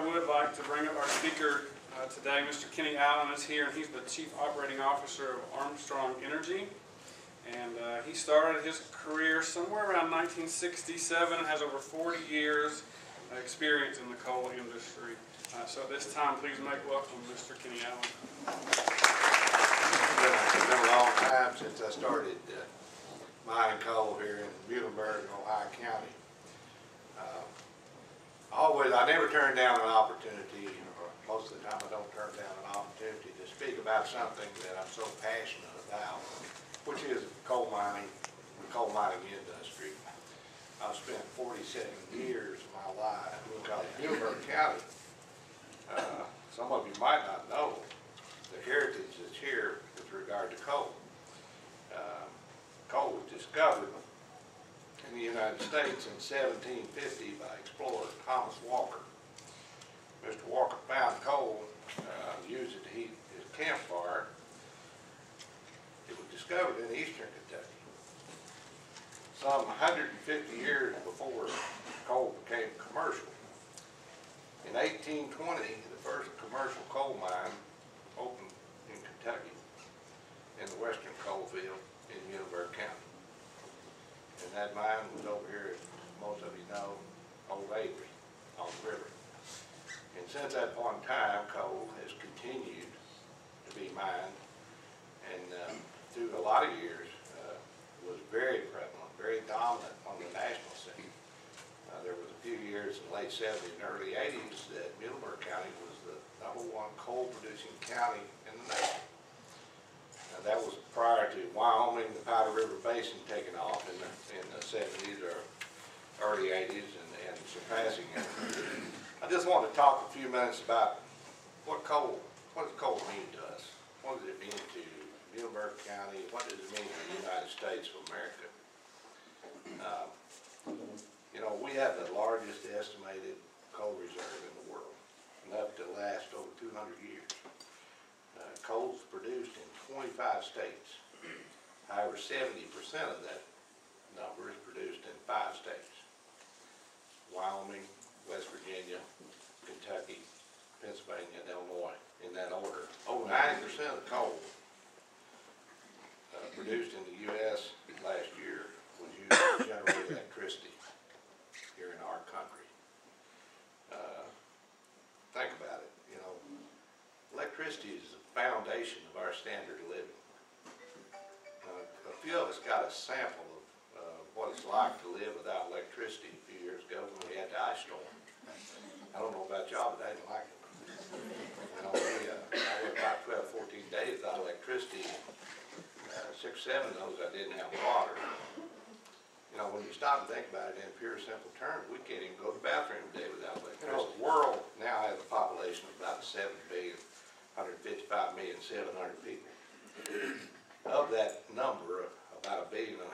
I would like to bring up our speaker today. Mr. Kenny Allen is here, and he's the Chief Operating Officer of Armstrong Energy. And he started his career somewhere around 1967, has over 40 years experience in the coal industry. So at this time, please make welcome Mr. Kenny Allen. It's been a long time since I started mining coal here in Muhlenberg, Ohio County. I never turn down an opportunity, or most of the time I don't turn down an opportunity to speak about something that I'm so passionate about, which is coal mining, the coal mining industry. I've spent 47 years of my life in Muhlenberg County. Some of you might not know the heritage that's here with regard to coal. Coal was discovered in the United States in 1750 by explorer Thomas Walker. Mr. Walker found coal, used it to heat his campfire. It was discovered in eastern Kentucky. Some 150 years before coal became commercial. In 1820, the first commercial coal mine opened in Kentucky, in the western coal field in Muhlenberg County. And that mine was over here, as most of you know, Old Avery on the river. And since that point in time, coal has continued to be mined, and through a lot of years was very prevalent, very dominant on the national scene. There was a few years in the late 70s and early 80s that Muhlenberg County was the #1 coal producing county in the nation. That was prior to Wyoming, the Powder River Basin taking off in the 70s or early 80s and surpassing it. I just want to talk a few minutes about what does coal mean to us? What does it mean to Muhlenberg County? What does it mean to the United States of America? You know, we have the largest estimated coal reserve in the world, enough to last over 200 years. Coal is produced in 25 states. However, 70% of that number is produced in 5 states. Wyoming, West Virginia, Kentucky, Pennsylvania, and Illinois, in that order. Over 90% of the coal produced in the U.S. last year was used to generate electricity here in our country. Think about it, you know, electricity is the foundation of our standard of living. A few of us got a sample of what it's like to live without electricity a few years ago when we had the ice storm. I don't know about y'all, but I didn't like it. You know, I went about 12, 14 days without electricity. 6, 7 of those I didn't have water. You know, when you stop and think about it in pure simple terms, we can't even go to the bathroom today without electricity. You know, the world now has a population of about 7,155,700,000 people. Of that number, about 1.5 billion of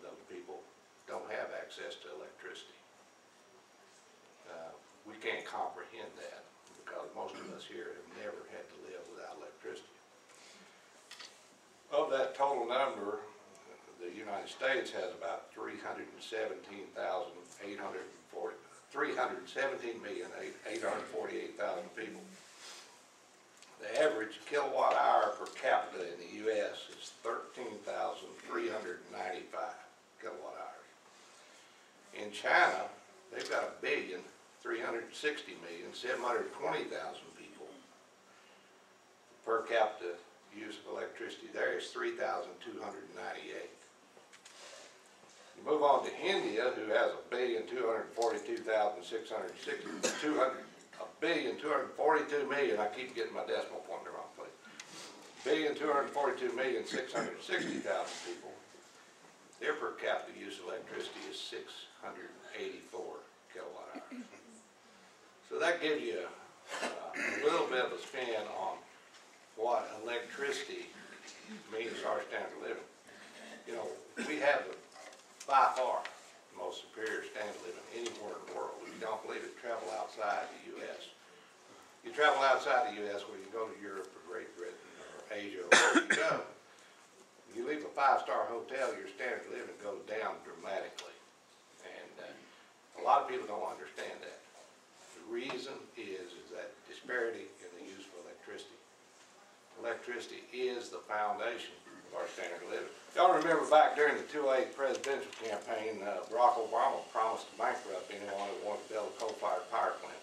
those people don't have access to electricity. We can't comprehend that because most of us here have never had to live without electricity. Of that total number, the United States has about 317,848,000 people. The average kilowatt hour per capita in the U.S. is 13,395 kilowatt hours. In China, they've got 1,360,720,000 people. Per capita use of electricity there is 3,298. You move on to India, who has 1,242,660,000. I keep getting my decimal point in the wrong place. 1,242,660,000 people. Their per capita use of electricity is 684 kilowatt hours. So that gives you a little bit of a spin on what electricity means to our standard of living. You know, we have by far the most superior standard of living anywhere in the world. If you don't believe it, travel outside the U.S. You travel outside the U.S. where you go to Europe or Great Britain or Asia or wherever you go. You leave a 5-star hotel, your standard of living goes down dramatically. And a lot of people don't understand that. The reason reason is that disparity in the use of electricity. Electricity is the foundation of our standard of living. Y'all remember back during the 2008 presidential campaign, Barack Obama promised to bankrupt anyone who wanted to build a coal-fired power plant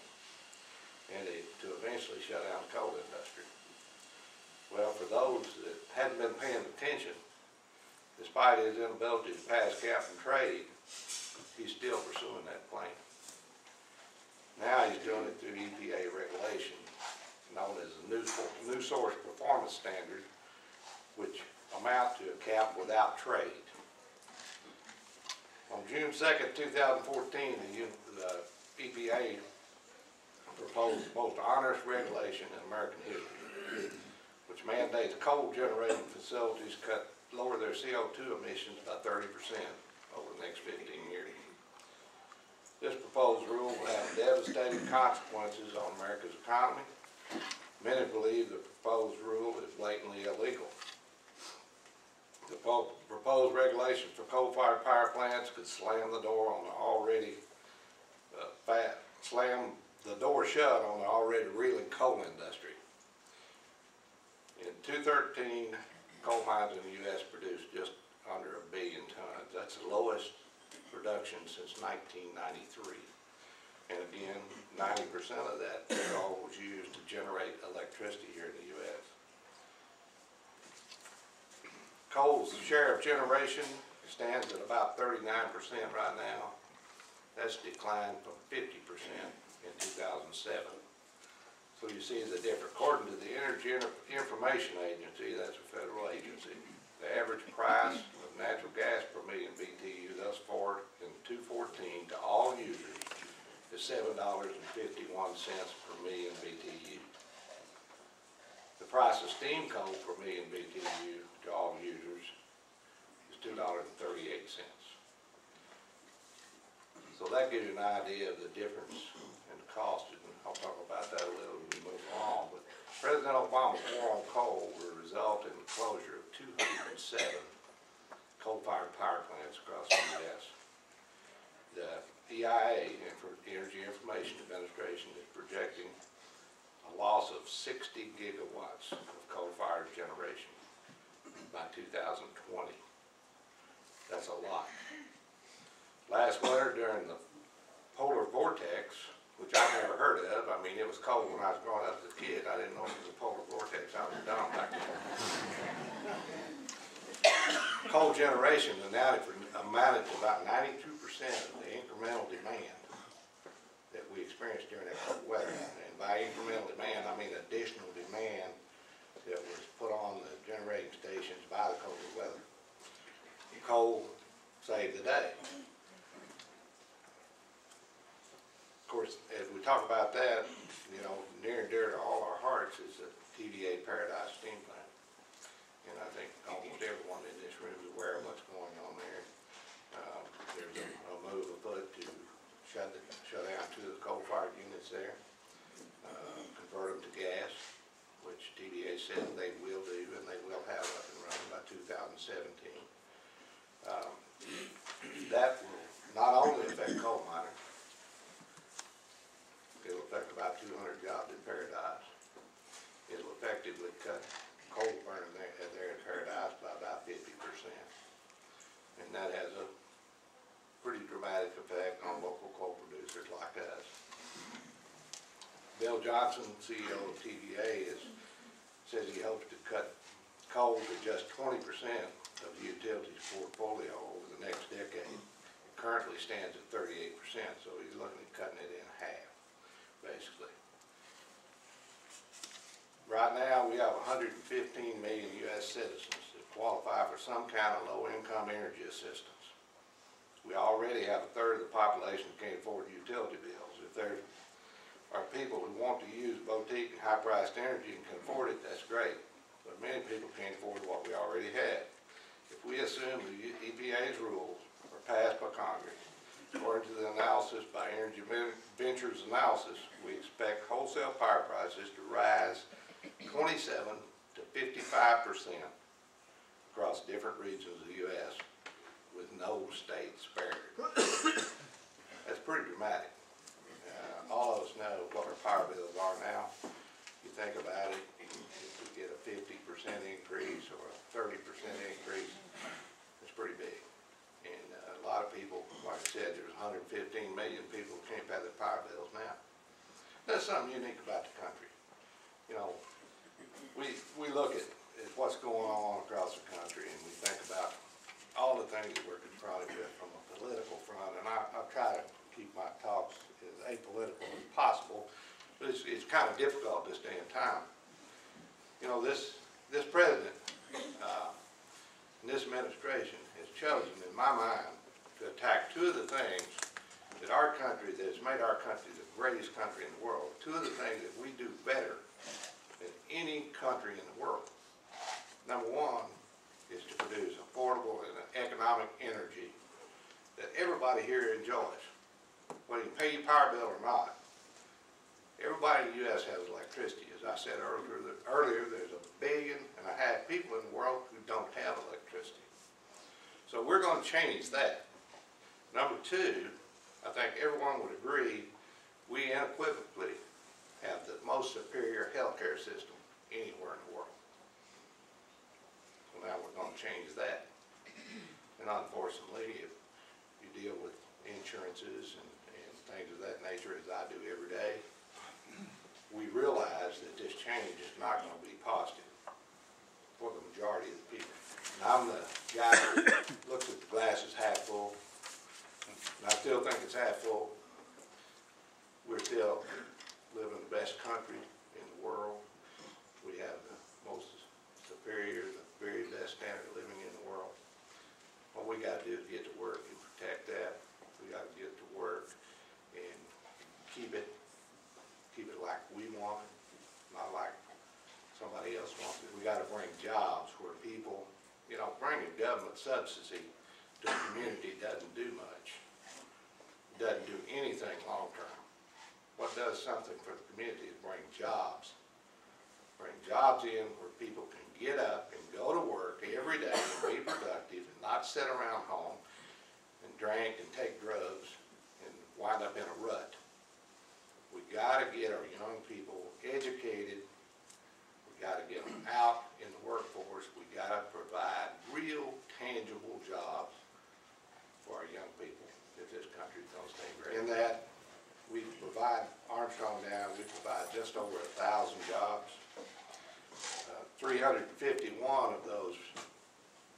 and to eventually shut down the coal industry. Well, for those that hadn't been paying attention, despite his inability to pass cap and trade, he's still pursuing that plan. Now he's doing it through EPA regulation, known as the New Source Performance Standard, which amount to a cap without trade. On June 2nd, 2014, the EPA proposed the most onerous regulation in American history, which mandates coal generating facilities lower their CO2 emissions by 30% over the next 15 years. This proposed rule will have devastating consequences on America's economy. Many believe the proposed rule is blatantly illegal. The proposed regulations for coal-fired power plants could slam the door on the shut on the already reeling coal industry. In 2013, coal mines in the U.S. produced just under 1 billion tons. That's the lowest production since 1993. And again, 90% of that coal was used to generate electricity here in the U.S. Coal's share of generation stands at about 39% right now. That's declined from 50% in 2007. So you see the difference. According to the Energy Information Agency, that's a federal agency, the average price of natural gas per million BTU thus far in 2014 to all users is $7.51 per million BTU. The price of steam coal per million BTU to all users is $2.38. So that gives you an idea of the difference in the cost, and I'll talk about that a little as we move along. But President Obama's war on coal will result in the closure of 207 coal-fired power plants across the U.S. The EIA, Energy Information Administration, is projecting a loss of 60 gigawatts of coal-fired generation by 2020. That's a lot. Last winter during the polar vortex, which I've never heard of, I mean, it was cold when I was growing up as a kid. I didn't know it was a polar vortex. I was dumb back then. Coal generation amounted to about 92% of the incremental demand that we experienced during that cold weather. And by incremental demand, I mean additional demand that was put on the generating stations by the colder weather. Coal saved the day. Of course, as we talk about that, you know, near and dear to all our hearts is the TVA Paradise Steam Plant. And I think almost everyone in this room is aware of what's going on there. There's a move afoot to shut down 2 of the coal-fired units there, convert them to gas, which TVA says they will do, and they will have up and running by 2017. That will not only affect coal miners, it will affect about 200 jobs in Paradise. It will effectively cut coal burning there in Paradise by about 50%. And that has a pretty dramatic effect on local coal producers like us. Bill Johnson, CEO of TVA, says he hopes to cut coal to just 20% of the utilities portfolio over the next decade. It currently stands at 38%, so he's looking at cutting it in half, basically. Right now, we have 115 million U.S. citizens that qualify for some kind of low-income energy assistance. We already have 1/3 of the population that can't afford utility bills. If there are people who want to use boutique and high-priced energy and can afford it, that's great. But many people can't afford what we already have. If we assume the EPA's rules are passed by Congress, according to the analysis by Energy Ventures Analysis, we expect wholesale power prices to rise 27 to 55% across different regions of the U.S. with no state spared. That's pretty dramatic. All of us know what our just something unique about the country. You know, we look at what's going on across the country, and we think about all the things that we're confronted with from a political front, and I'll try to keep my talks as apolitical as possible, but it's kind of difficult this day and time. You know, this president and this administration has chosen, in my mind, to attack two of the things that our country, that has made our country the greatest country in the world, two of the things that we do better than any country in the world. Number one is to produce affordable and economic energy that everybody here enjoys, whether you pay your power bill or not. Everybody in the U.S. has electricity. As I said earlier, there's 1.5 billion people in the world who don't have electricity. So we're going to change that. Number two, I think everyone would agree, we unequivocally have the most superior healthcare system anywhere in the world. So now we're going to change that. And unfortunately, if you deal with insurances and things of that nature, as I do every day, we realize that this change is not going to be positive for the majority of the people. And I'm the guy who looks at the glass as half full, and I still think it's half full. We're still living in the best country in the world. We have the most superior, the very best standard of living in the world. What we got to do is get to work and protect that. We got to get to work and keep it like we want it, not like somebody else wants it. We got to bring jobs where people, you know, bringing government subsidy to the community doesn't do much. Doesn't do anything long term. What does something for the community is bring jobs. Bring jobs in where people can get up and go to work every day and be productive and not sit around home and drink and take drugs and wind up in a rut. We got to get our young people educated. We got to get them out in the workforce. We got to provide real, tangible jobs for our young people if this country is going to stay great. In that, we provide, Armstrong now, we provide just over 1,000 jobs. 351 of those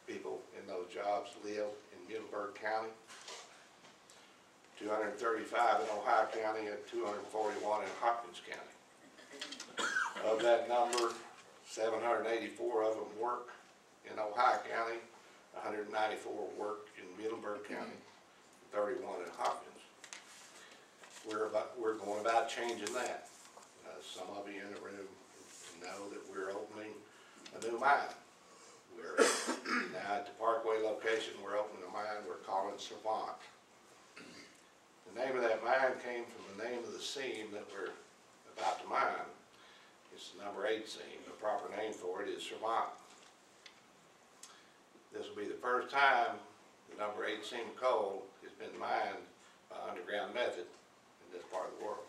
people in those jobs live in Muhlenberg County. 235 in Ohio County and 241 in Hopkins County. Of that number, 784 of them work in Ohio County, 194 work in Muhlenberg County, 31 in Hopkins. We're going about changing that. Some of you in the room know that we're opening a new mine. We're now at the Parkway location, we're opening a mine we're calling Sept. The name of that mine came from the name of the seam that we're about to mine. It's the number 8 seam. The proper name for it is Sept. This will be the first time the number 8 seam of coal has been mined by underground method in this part of the world.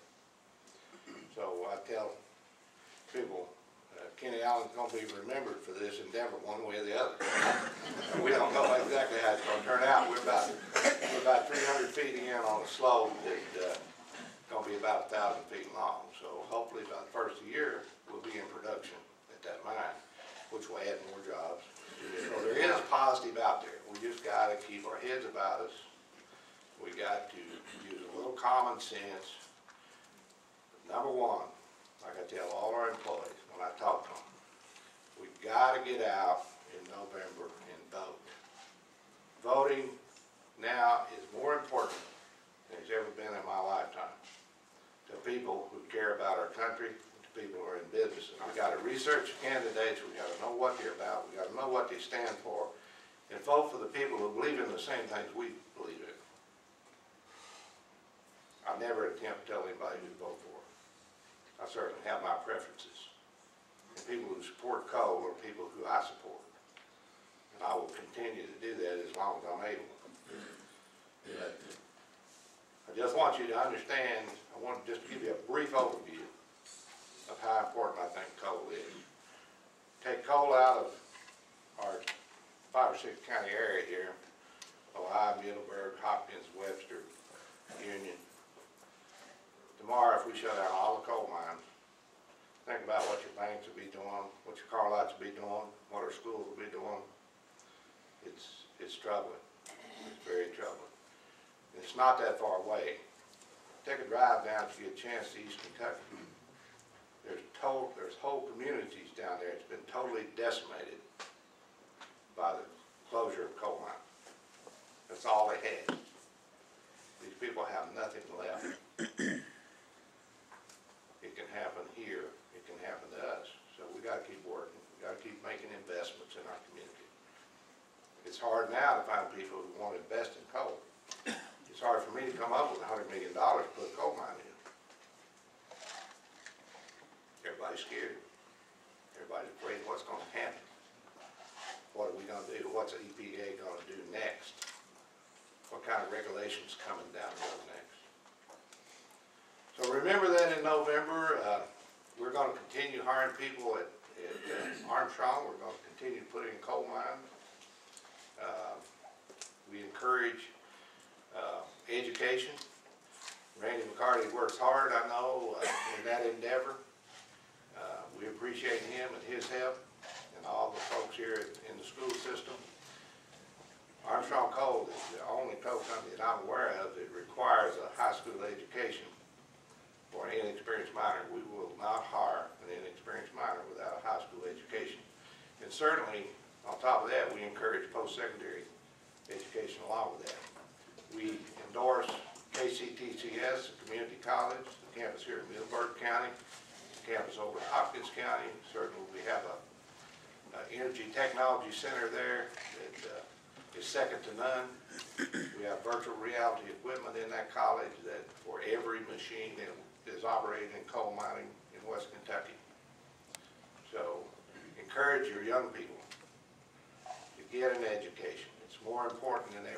So I tell people, Kenny Allen's going to be remembered for this endeavor one way or the other. We don't know exactly how it's going to turn out. We're about 300 feet in on a slope that's going to be about 1,000 feet long. So hopefully by the first of the year, we'll be in production at that mine, which will add more jobs. So there is positive out there. We just got to keep our heads about us. We got to use a little common sense. Number one, like I tell all our employees when I talk to them, we got to get out in November and vote. Voting now is more important than it's ever been in my lifetime. To people who care about our country, to people who are in business. And we got to research candidates. We got to know what they're about. We got to know what they stand for, and vote for the people who believe in the same things we believe in. I never attempt to tell anybody who to vote for. I certainly have my preferences. And people who support coal are people who I support. And I will continue to do that as long as I'm able. But I just want you to understand, I want to just give you a brief overview of how important I think coal is. Take coal out of our 5 or 6 county area here, Ohio, Muhlenberg, Hopkins, Webster, Union. Tomorrow, if we shut down all the coal mines, banks will be doing, what your car lots will be doing, what our schools will be doing. It's troubling. It's very troubling. And it's not that far away. Take a drive down if you get a chance to East Kentucky. There's whole communities down there. It's been totally decimated by the closure of coal mines. That's all they had. These people have nothing left. It can happen here. It can happen to us. So we got to keep working. We got to keep making investments in our community. It's hard now to find people who want to invest in coal. It's hard for me to come up with $100 million to put a coal mine in. Everybody's scared. Everybody's afraid what's going to happen. What are we going to do? What's the EPA going to do next? What kind of regulations coming down the road next? So remember that in November, we're going to continue hiring people at Armstrong. We're going to continue to put in coal mines. We encourage education. Randy McCarty works hard, I know, in that endeavor. We appreciate him and his help and all the folks here in the school system. Armstrong Coal is the only coal company that I'm aware of that requires a high school education for an inexperienced miner. We will not hire an inexperienced miner without a high school education. And certainly, on top of that, we encourage post-secondary education along with that. We endorse KCTCS, the community college, the campus here in Muhlenberg County, the campus over in Hopkins County. Certainly, we have a energy technology center there that is second to none. We have virtual reality equipment in that college that for every machine that is operating in coal mining in West Kentucky. So encourage your young people to get an education. It's more important than ever.